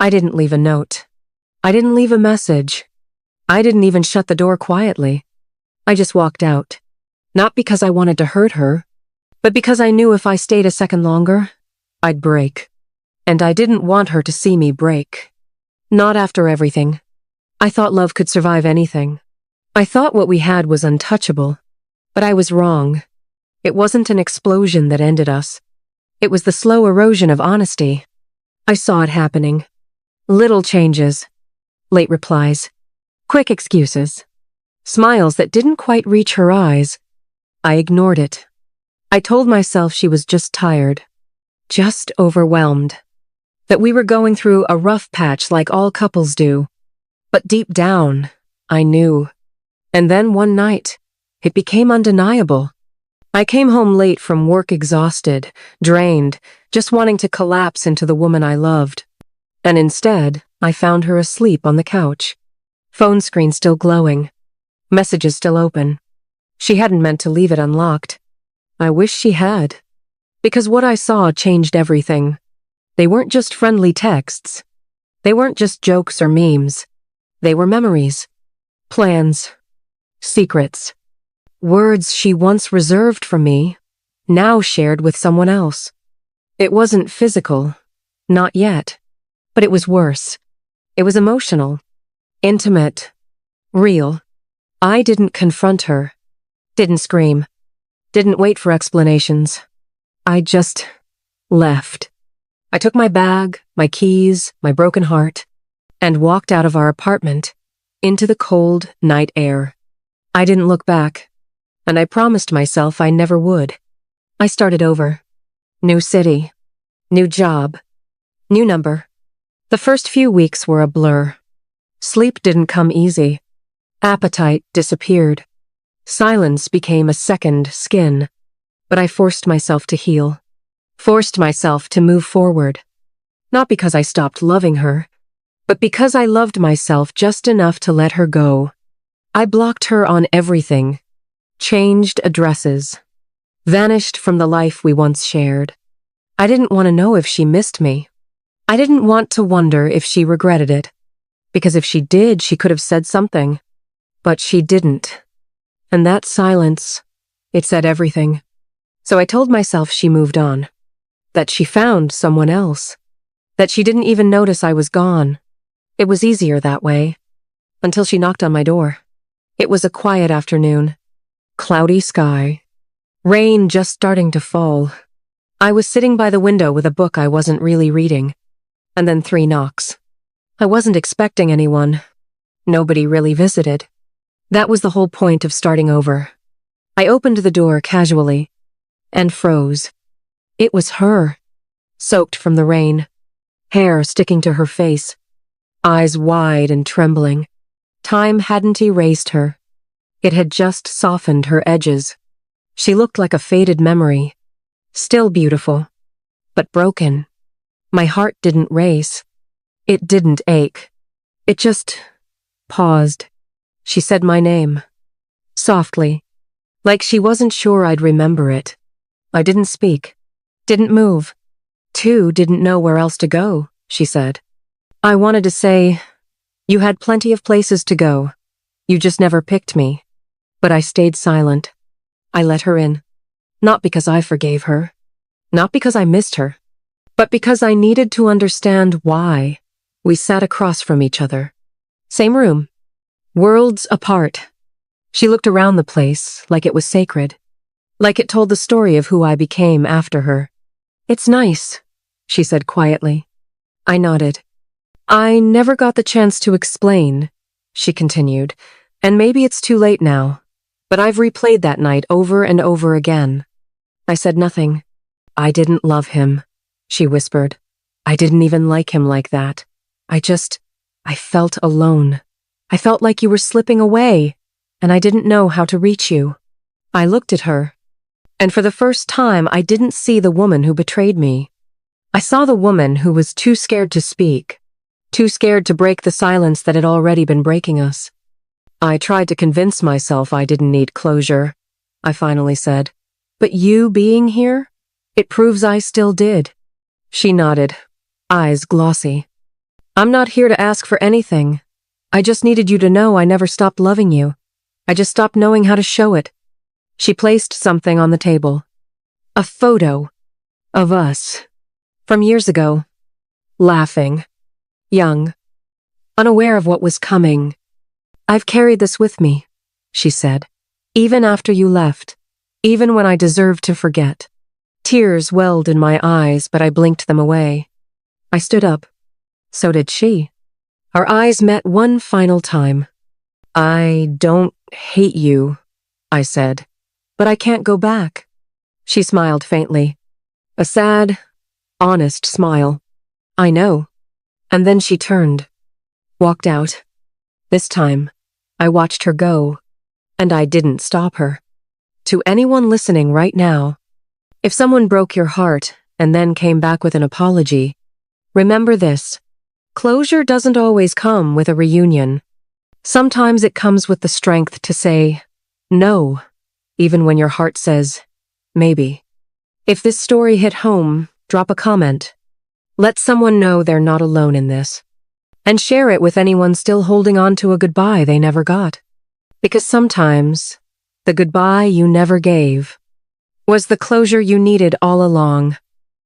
I didn't leave a note. I didn't leave a message. I didn't even shut the door quietly. I just walked out. Not because I wanted to hurt her, but because I knew if I stayed a second longer, I'd break. And I didn't want her to see me break. Not after everything. I thought love could survive anything. I thought what we had was untouchable. But I was wrong. It wasn't an explosion that ended us. It was the slow erosion of honesty. I saw it happening. Little changes. Late replies. Quick excuses. Smiles that didn't quite reach her eyes. I ignored it. I told myself she was just tired. Just overwhelmed. That we were going through a rough patch like all couples do. But deep down, I knew. And then one night, it became undeniable. I came home late from work exhausted, drained, just wanting to collapse into the woman I loved. And instead, I found her asleep on the couch. Phone screen still glowing. Messages still open. She hadn't meant to leave it unlocked. I wish she had. Because what I saw changed everything. They weren't just friendly texts. They weren't just jokes or memes. They were memories. Plans. Secrets. Words she once reserved from me, now shared with someone else. It wasn't physical. Not yet. But it was worse. It was emotional. Intimate. Real. I didn't confront her. Didn't scream. Didn't wait for explanations. I just left. I took my bag, my keys, my broken heart, and walked out of our apartment into the cold night air. I didn't look back, and I promised myself I never would. I started over. New city. New job. New number. The first few weeks were a blur. Sleep didn't come easy. Appetite disappeared. Silence became a second skin. But I forced myself to heal. Forced myself to move forward. Not because I stopped loving her, but because I loved myself just enough to let her go. I blocked her on everything. Changed addresses. Vanished from the life we once shared. I didn't want to know if she missed me. I didn't want to wonder if she regretted it. Because if she did, she could have said something. But she didn't. And that silence, it said everything. So I told myself she moved on. That she found someone else. That she didn't even notice I was gone. It was easier that way. Until she knocked on my door. It was a quiet afternoon. Cloudy sky. Rain just starting to fall. I was sitting by the window with a book I wasn't really reading. And then 3 knocks. I wasn't expecting anyone. Nobody really visited. That was the whole point of starting over. I opened the door casually and froze. It was her, soaked from the rain, hair sticking to her face, eyes wide and trembling. Time hadn't erased her. It had just softened her edges. She looked like a faded memory, still beautiful, but broken. My heart didn't race. It didn't ache. It just paused. She said my name, softly, like she wasn't sure I'd remember it. I didn't speak, didn't move. Didn't know where else to go, she said. I wanted to say, you had plenty of places to go. You just never picked me. But I stayed silent. I let her in. Not because I forgave her. Not because I missed her. But because I needed to understand why. We sat across from each other. Same room. Worlds apart. She looked around the place like it was sacred. Like it told the story of who I became after her. It's nice, she said quietly. I nodded. I never got the chance to explain, she continued, and maybe it's too late now, but I've replayed that night over and over again. I said nothing. I didn't love him, she whispered. I didn't even like him like that. I felt alone. I felt like you were slipping away, and I didn't know how to reach you. I looked at her, and for the first time I didn't see the woman who betrayed me. I saw the woman who was too scared to speak, too scared to break the silence that had already been breaking us. I tried to convince myself I didn't need closure, I finally said. But you being here, it proves I still did. She nodded, eyes glossy. I'm not here to ask for anything. I just needed you to know I never stopped loving you. I just stopped knowing how to show it. She placed something on the table. A photo of us from years ago. Laughing. Young. Unaware of what was coming. I've carried this with me, she said. Even after you left. Even when I deserved to forget. Tears welled in my eyes, but I blinked them away. I stood up. So did she. Our eyes met one final time. I don't hate you, I said, but I can't go back. She smiled faintly. A sad, honest smile. I know. And then she turned. Walked out. This time, I watched her go, and I didn't stop her. To anyone listening right now, if someone broke your heart and then came back with an apology, remember this. Closure doesn't always come with a reunion. Sometimes it comes with the strength to say no, even when your heart says maybe. If this story hit home, drop a comment. Let someone know they're not alone in this. And share it with anyone still holding on to a goodbye they never got. Because sometimes, the goodbye you never gave was the closure you needed all along.